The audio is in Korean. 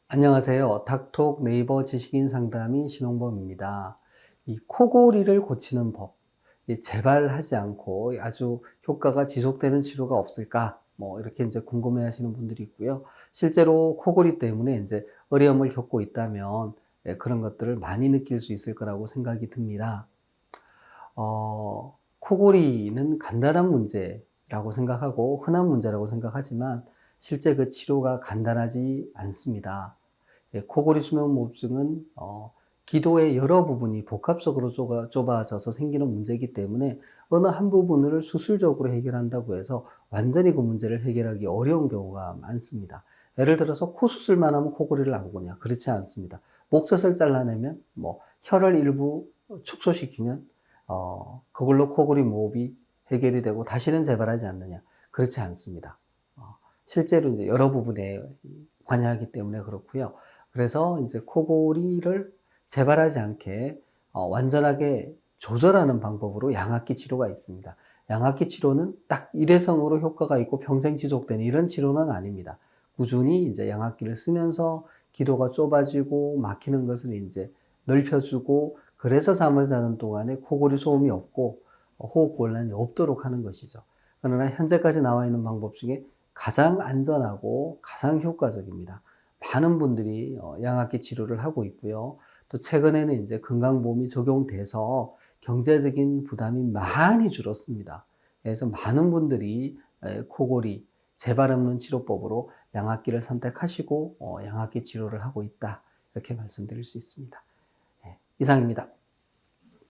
안녕하세요. 닥톡 네이버 지식인 상담인 신홍범입니다. 이 코골이를 고치는 법, 재발하지 않고 아주 효과가 지속되는 치료가 없을까? 이렇게 이제 궁금해 하시는 분들이 있고요. 실제로 코골이 때문에 이제 어려움을 겪고 있다면 그런 것들을 많이 느낄 수 있을 거라고 생각이 듭니다. 코골이는 간단한 문제라고 생각하고 흔한 문제라고 생각하지만 실제 그 치료가 간단하지 않습니다. 코골이 수면무호흡증은 기도의 여러 부분이 복합적으로 좁아져서 생기는 문제이기 때문에 어느 한 부분을 수술적으로 해결한다고 해서 완전히 그 문제를 해결하기 어려운 경우가 많습니다. 예를 들어서 코 수술만 하면 코골이를 안 고냐? 그렇지 않습니다. 목젖을 잘라내면 혀를 일부 축소시키면 그걸로 코골이 무호흡이 해결이 되고 다시는 재발하지 않느냐? 그렇지 않습니다. 실제로 이제 여러 부분에 관여하기 때문에 그렇고요. 그래서 이제 코골이를 재발하지 않게 완전하게 조절하는 방법으로 양압기 치료가 있습니다. 양압기 치료는 딱 일회성으로 효과가 있고 평생 지속되는 이런 치료는 아닙니다. 꾸준히 이제 양압기를 쓰면서 기도가 좁아지고 막히는 것을 이제 넓혀주고 그래서 잠을 자는 동안에 코골이 소음이 없고 호흡곤란이 없도록 하는 것이죠. 그러나 현재까지 나와 있는 방법 중에 가장 안전하고 가장 효과적입니다. 많은 분들이 양압기 치료를 하고 있고요. 또 최근에는 이제 건강보험이 적용돼서 경제적인 부담이 많이 줄었습니다. 그래서 많은 분들이 코골이 재발 없는 치료법으로 양압기를 선택하시고 양압기 치료를 하고 있다. 이렇게 말씀드릴 수 있습니다. 이상입니다.